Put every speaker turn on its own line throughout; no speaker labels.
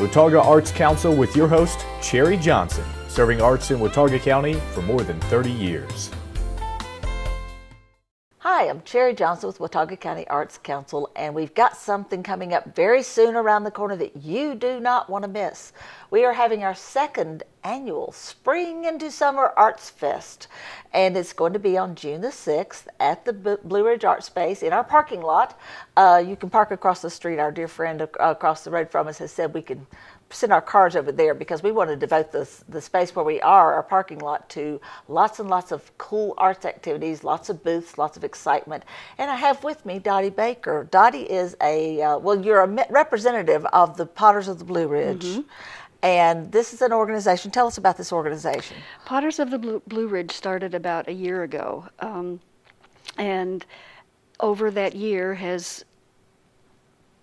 Watauga Arts Council with your host, Cherry Johnson, serving arts in Watauga County for more than 30 years.
Hi, I'm Cherry Johnson with Watauga County Arts Council, and we've got something coming up very soon around the corner that you do not want to miss. We are having our second annual Spring into Summer Arts Fest, and it's going to be on June the 6th at the Blue Ridge Art Space in our parking lot. You can park across the street. Our dear friend across the road from us has said we can send our cars over there because we want to devote the space where we are, our parking lot, to lots and lots of cool arts activities, lots of booths, lots of excitement. And I have with me Dottie Baker. Dottie is you're a representative of the Potters of the Blue Ridge. Mm-hmm. And this is an organization. Tell us about this organization.
Potters of the Blue Ridge started about a year ago. And over that year has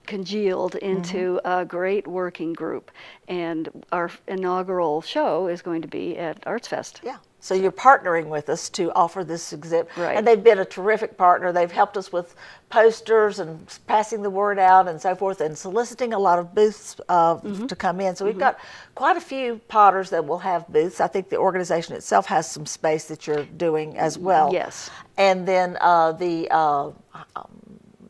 congealed into a great working group, and our inaugural show is going to be at Arts Fest.
Yeah. So you're partnering with us to offer this exhibit,
right.
And they've been a terrific partner. They've helped us with posters and passing the word out and so forth, and soliciting a lot of booths to come in. So we've got quite a few potters that will have booths. I think the organization itself has some space that you're doing as well.
Yes.
And then the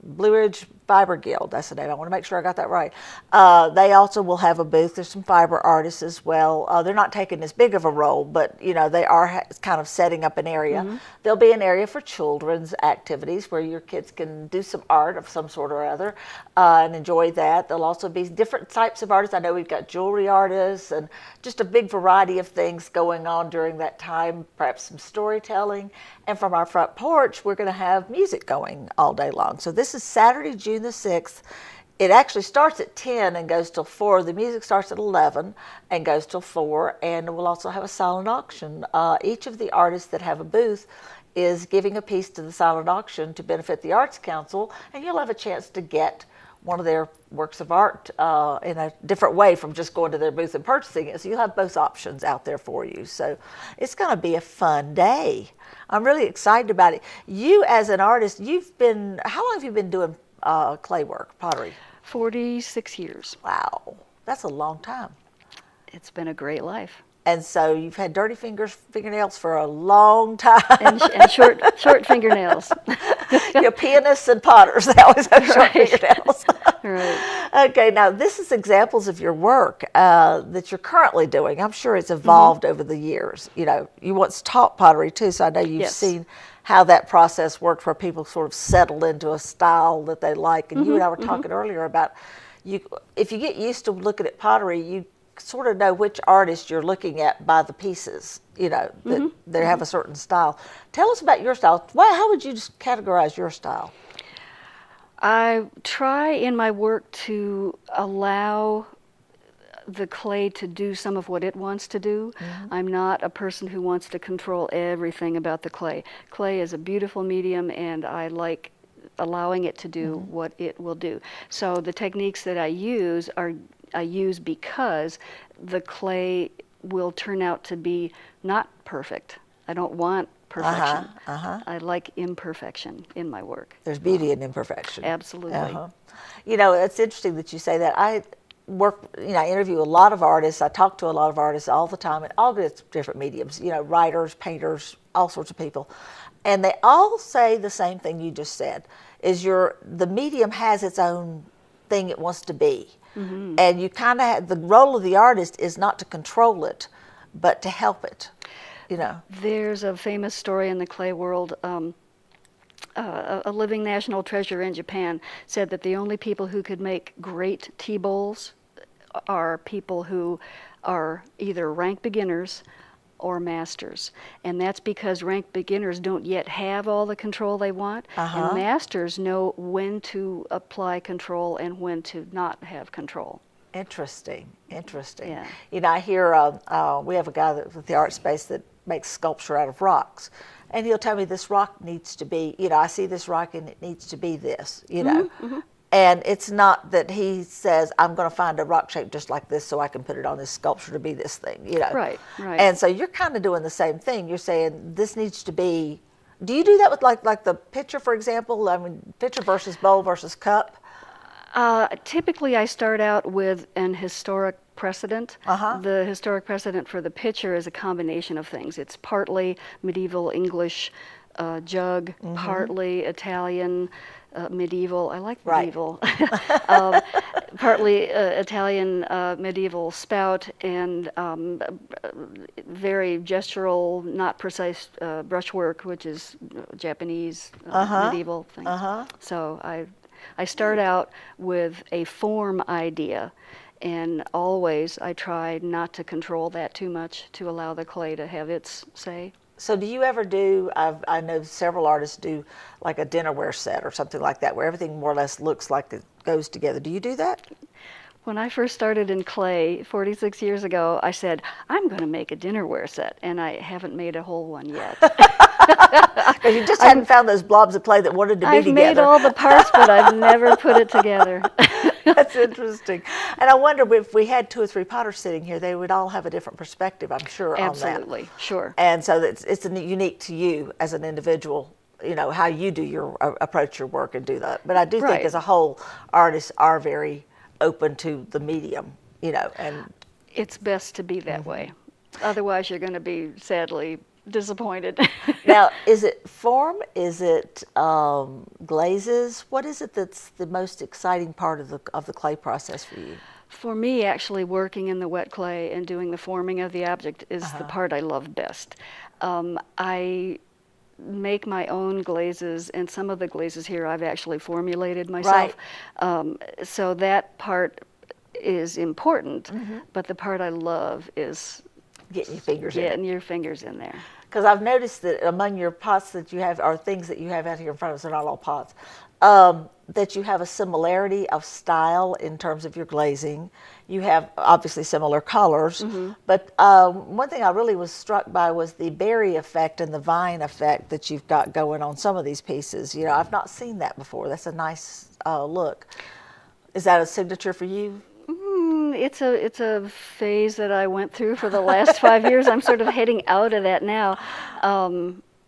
Blue Ridge Fiber Guild, that's the name. I want to make sure I got that right. They also will have a booth. There's some fiber artists as well. They're not taking as big of a role, but you know they are kind of setting up an area. There'll be an area for children's activities where your kids can do some art of some sort or other and enjoy that. There'll also be different types of artists. I know we've got jewelry artists and just a big variety of things going on during that time, perhaps some storytelling. And from our front porch, we're going to have music going all day long. So this is Saturday, June the 6th. It actually starts at 10 and goes till 4. The music starts at 11 and goes till 4. And we'll also have a silent auction. Each of the artists that have a booth is giving a piece to the silent auction to benefit the Arts Council. And you'll have a chance to get one of their works of art in a different way from just going to their booth and purchasing it. So you'll have both options out there for you. So it's going to be a fun day. I'm really excited about it. You as an artist, how long have you been doing clay work, pottery?
46 years.
Wow, that's a long time.
It's been a great life.
And so you've had dirty fingernails for a long time.
and short fingernails.
Pianists and potters, they always have short
Right.
fingernails.
Right.
Okay, now this is examples of your work that you're currently doing. I'm sure it's evolved over the years. You know, you once taught pottery too, so I know you've
Yes.
seen how that process worked, where people sort of settle into a style that they like. And you and I were talking earlier about if you get used to looking at pottery, you sort of know which artist you're looking at by the pieces, you know, that they have a certain style. Tell us about your style. How would you just categorize your style?
I try in my work to allow the clay to do some of what it wants to do. I'm not a person who wants to control everything about the clay. Clay is a beautiful medium, and I like allowing it to do what it will do. So the techniques that I use because the clay will turn out to be not perfect. I don't want perfection. I like imperfection in my work.
There's beauty in imperfection.
Absolutely.
You know, it's interesting that you say that. I interview a lot of artists. I talk to a lot of artists all the time in all different mediums, you know, writers, painters, all sorts of people. And they all say the same thing you just said, is the medium has its own thing it wants to be. And you kind of have, the role of the artist is not to control it, but to help it, you know.
There's a famous story in the clay world. A living national treasure in Japan said that the only people who could make great tea bowls are people who are either rank beginners or masters. And that's because rank beginners don't yet have all the control they want, and masters know when to apply control and when to not have control.
Interesting.
Yeah.
You know, I hear we have a guy with the art space that makes sculpture out of rocks, and he'll tell me this rock needs to be, you know, I see this rock and it needs to be this, you know. And it's not that he says, I'm going to find a rock shape just like this so I can put it on this sculpture to be this thing, you know.
Right.
And so you're kind of doing the same thing. You're saying this needs to be, do you do that with like the pitcher, for example? I mean, pitcher versus bowl versus cup?
Typically, I start out with an historic precedent. The historic precedent for the picture is a combination of things. It's partly medieval English jug, partly Italian medieval. I like medieval. Partly Italian medieval spout, and very gestural, not precise brushwork, which is Japanese medieval things. So I start out with a form idea, and always I try not to control that too much, to allow the clay to have its say.
So do you ever do, I know several artists do like a dinnerware set or something like that, where everything more or less looks like it goes together. Do you do that?
When I first started in clay 46 years ago, I said, I'm going to make a dinnerware set, and I haven't made a whole one yet.
Because you just hadn't found those blobs of clay that wanted to be together.
I've made all the parts, but I've never put it together.
That's interesting. And I wonder if we had 2 or 3 potters sitting here, they would all have a different perspective, I'm sure, on that.
Absolutely, sure.
And so it's unique to you as an individual, you know, how you do your approach your work and do that. But I do think as a whole, artists are very open to the medium, you know, and
it's best to be that way. Otherwise, you're going to be sadly disappointed.
Now, is it form? Is it glazes? What is it that's the most exciting part of the clay process for you?
For me, actually working in the wet clay and doing the forming of the object is the part I love best. I make my own glazes, and some of the glazes here I've actually formulated myself. So that part is important, but the part I love is
getting your fingers in there. Because I've noticed that among your pots that you have, or things that you have out here in front of us, they're not all pots, that you have a similarity of style in terms of your glazing. You have obviously similar colors, but one thing I really was struck by was the berry effect and the vine effect that you've got going on some of these pieces. You know, I've not seen that before. That's a nice look. Is that a signature for you?
It's a phase that I went through for the last 5 years. I'm sort of heading out of that now.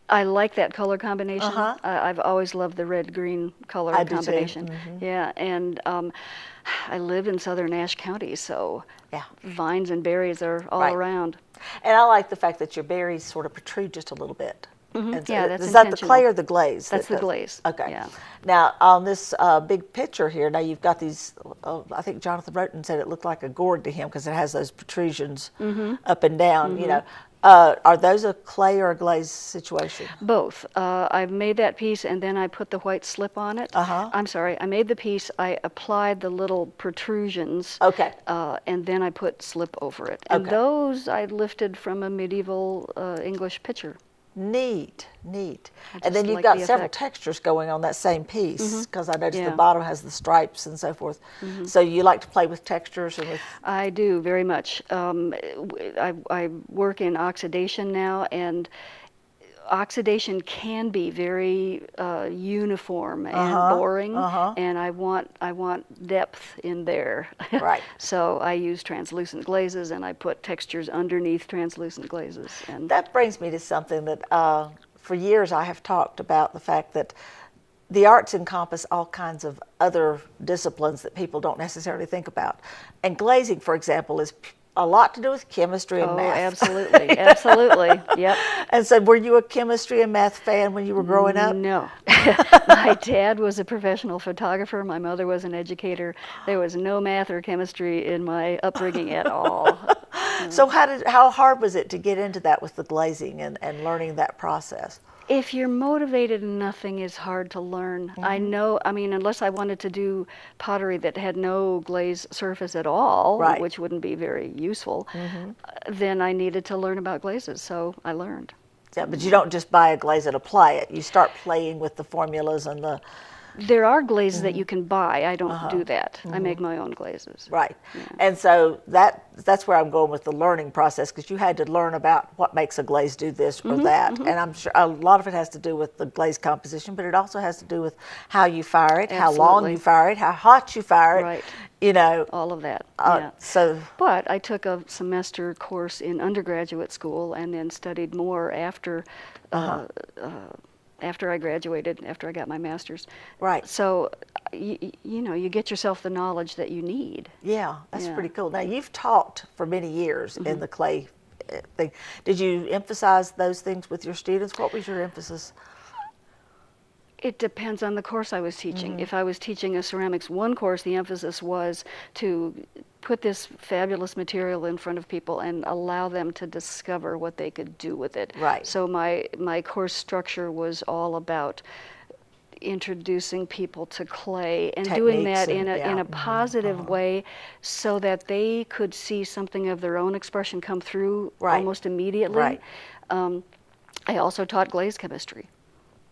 I like that color combination. I've always loved the red-green color combination. Yeah, and I live in southern Ashe County, so vines and berries are all around.
And I like the fact that your berries sort of protrude just a little bit.
And so that's
is that the clay or the glaze?
That's the glaze.
Okay.
Yeah.
Now, on this big picture here, now you've got these, I think Jonathan Roten said it looked like a gourd to him because it has those protrusions up and down, you know. Are those a clay or a glaze situation?
Both. I've made that piece and then I put the white slip on it. I'm sorry, I made the piece, I applied the little protrusions. And then I put slip over it. And those I lifted from a medieval English picture.
Neat, neat. And then you've got several textures going on that same piece, because I noticed the bottom has the stripes and so forth. So you like to play with textures and with...
I do, very much. I work in oxidation now, and oxidation can be very uniform and boring, and I want depth in there. So I use translucent glazes, and I put textures underneath translucent glazes. And
that brings me to something that for years I have talked about, the fact that the arts encompass all kinds of other disciplines that people don't necessarily think about. And glazing, for example, is a lot to do with chemistry and math.
Absolutely, absolutely, yep.
And so were you a chemistry and math fan when you were growing up?
No. My dad was a professional photographer. My mother was an educator. There was no math or chemistry in my upbringing at all.
So how hard was it to get into that with the glazing and learning that process?
If you're motivated, nothing is hard to learn. I know, I mean, unless I wanted to do pottery that had no glaze surface at all, which wouldn't be very useful, then I needed to learn about glazes, so I learned.
Yeah, but you don't just buy a glaze and apply it. You start playing with the formulas and the...
There are glazes that you can buy. I don't do that. I make my own glazes.
Right. And so that's where I'm going with the learning process, because you had to learn about what makes a glaze do this or that. And I'm sure a lot of it has to do with the glaze composition, but it also has to do with how you fire it, how long you fire it, how hot you fire it. You know.
All of that. But I took a semester course in undergraduate school and then studied more after after I graduated, after I got my master's.
Right.
So, you know, you get yourself the knowledge that you need.
Yeah, that's
Yeah.
pretty cool. Now, you've taught for many years in the clay thing. Did you emphasize those things with your students? What was your emphasis?
It depends on the course I was teaching. If I was teaching a ceramics 1 course, the emphasis was to put this fabulous material in front of people and allow them to discover what they could do with it.
Right.
So my course structure was all about introducing people to clay and doing
Techniques
that in
and-
a positive way, so that they could see something of their own expression come through
Right.
almost immediately.
Right.
I also taught glaze chemistry.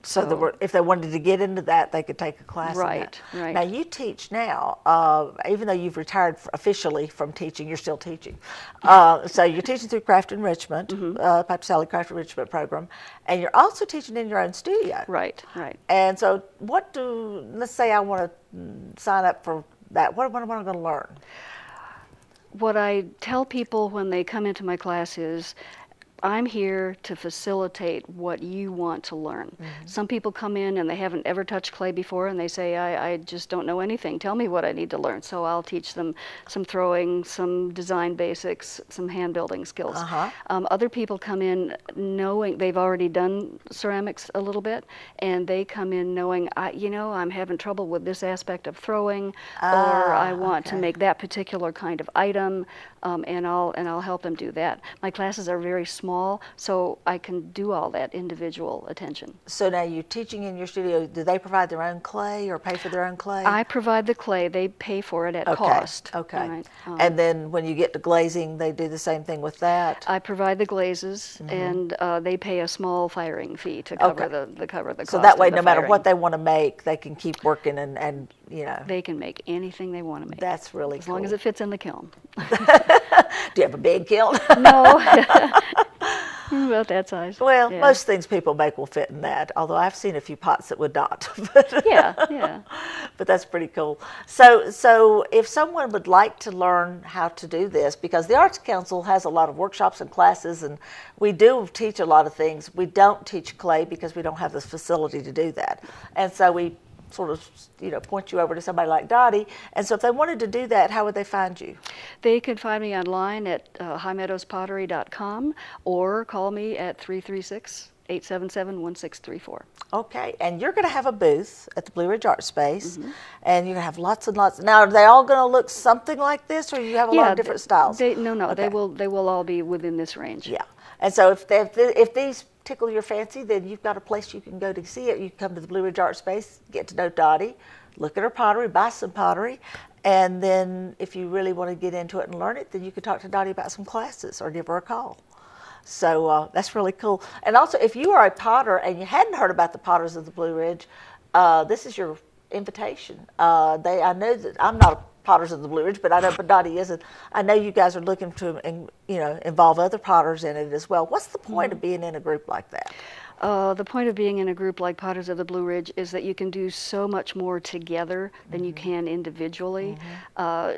So if they wanted to get into that, they could take a class in that.
Right, right.
Now, you teach now, even though you've retired officially from teaching, you're still teaching. So you're teaching through Craft Enrichment, Piper Sally Craft Enrichment program, and you're also teaching in your own studio.
Right, right.
And so let's say I want to sign up for that. What am I going to learn?
What I tell people when they come into my class is, I'm here to facilitate what you want to learn. Some people come in and they haven't ever touched clay before, and they say, I just don't know anything. Tell me what I need to learn. So I'll teach them some throwing, some design basics, some hand building skills. Other people come in knowing they've already done ceramics a little bit, and they come in knowing, I'm having trouble with this aspect of throwing, or I want to make that particular kind of item, and I'll help them do that. My classes are very small, so I can do all that individual attention.
So now you're teaching in your studio. Do they provide their own clay or pay for their own clay?
I provide the clay. They pay for it at cost.
Okay.
Right.
And then when you get to glazing, they do the same thing with that?
I provide the glazes, and they pay a small firing fee to cover the cost.
So that way,
of the
no matter
firing.
what they want to make, they can keep working and
They can make anything they want to make.
That's really
as
cool.
long as it fits in the kiln.
Do you have a big kiln?
No. About that size.
Well,
Yeah.
most things people make will fit in that, although I've seen a few pots that would not.
Yeah.
But that's pretty cool. So if someone would like to learn how to do this, because the Arts Council has a lot of workshops and classes, and we do teach a lot of things. We don't teach clay because we don't have the facility to do that. And so we sort of, point you over to somebody like Dottie. And so if they wanted to do that, how would they find you?
They can find me online at highmeadowspottery.com, or call me at 336-877-1634.
Okay, and you're going to have a booth at the Blue Ridge Art Space, and you're going to have lots and lots. Now, are they all going to look something like this, or you have a lot of different styles?
No,
Okay.
they will all be within this range.
Yeah, and so if these tickle your fancy, then you've got a place you can go to see it. You can come to the Blue Ridge Art Space, get to know Dottie, look at her pottery, buy some pottery, and then if you really want to get into it and learn it, then you can talk to Dottie about some classes or give her a call. So that's really cool. And also, if you are a potter and you hadn't heard about the Potters of the Blue Ridge, this is your invitation. I know that I'm not a Potters of the Blue Ridge, but I know Dottie is, and I know you guys are looking to involve other potters in it as well. What's the point of being in a group like that?
The point of being in a group like Potters of the Blue Ridge is that you can do so much more together than you can individually.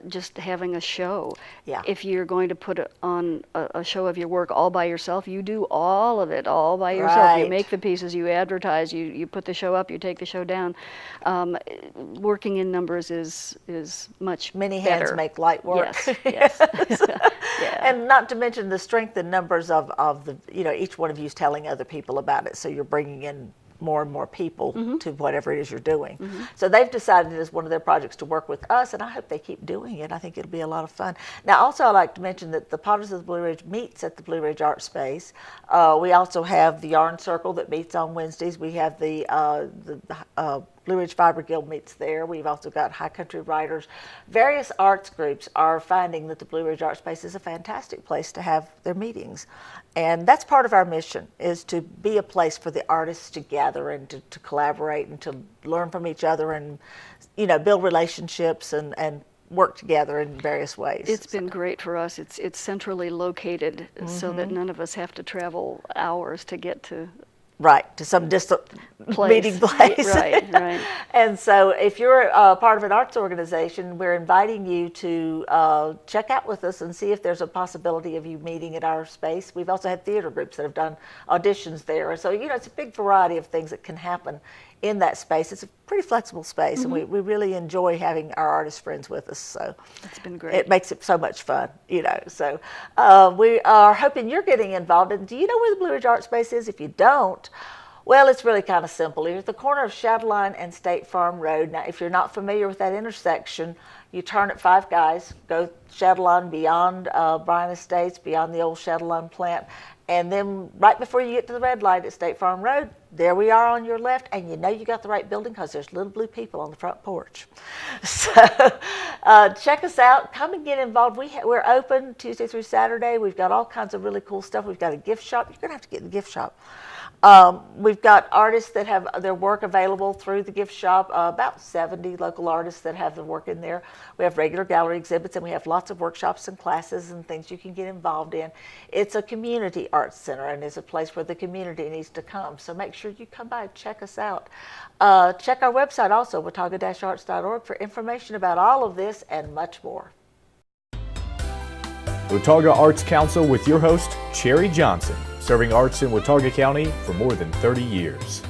Just having a show.
Yeah.
If you're going to put on a show of your work all by yourself, you do all of it all by yourself.
Right.
You make the pieces, you advertise, you put the show up, you take the show down. Working in numbers is much
Many
better.
hands make light work.
Yes. Yeah.
And not to mention the strength and numbers of the, each one of you is telling other people about it. So you're bringing in more and more people to whatever it is you're doing. So they've decided as one of their projects to work with us, and I hope they keep doing it. I think it'll be a lot of fun. Now, also I'd like to mention that the Potters of the Blue Ridge meets at the Blue Ridge Art Space. We also have the Yarn Circle that meets on Wednesdays. We have the Blue Ridge Fiber Guild meets there. We've also got High Country Writers. Various arts groups are finding that the Blue Ridge Art Space is a fantastic place to have their meetings. And that's part of our mission, is to be a place for the artists to gather and to collaborate and to learn from each other and, build relationships and work together in various ways.
It's been great for us. It's centrally located so that none of us have to travel hours to get to
Right, to some distant meeting place.
Right, right.
And so if you're part of an arts organization, we're inviting you to check out with us and see if there's a possibility of you meeting at our space. We've also had theater groups that have done auditions there. So, it's a big variety of things that can happen in that space. It's a pretty flexible space, and we really enjoy having our artist friends with us. So
It's been great.
it makes it so much fun, So we are hoping you're getting involved. And do you know where the Blue Ridge Art Space is? If you don't, well, it's really kind of simple. You're at the corner of Chatelaine and State Farm Road. Now, if you're not familiar with that intersection, you turn at Five Guys, go Chatelaine beyond Bryan Estates, beyond the old Chatelaine plant, and then right before you get to the red light at State Farm Road, there we are on your left, and you know you got the right building because there's little blue people on the front porch. So check us out. Come and get involved. We're open Tuesday through Saturday. We've got all kinds of really cool stuff. We've got a gift shop. You're going to have to get in the gift shop. We've got artists that have their work available through the gift shop, about 70 local artists that have the work in there. We have regular gallery exhibits, and we have lots of workshops and classes and things you can get involved in. It's a community arts center, and it's a place where the community needs to come. So make sure you come by and check us out. Check our website also, watauga-arts.org, for information about all of this and much more.
Watauga Arts Council with your host, Cherry Johnson, serving arts in Watauga County for more than 30 years.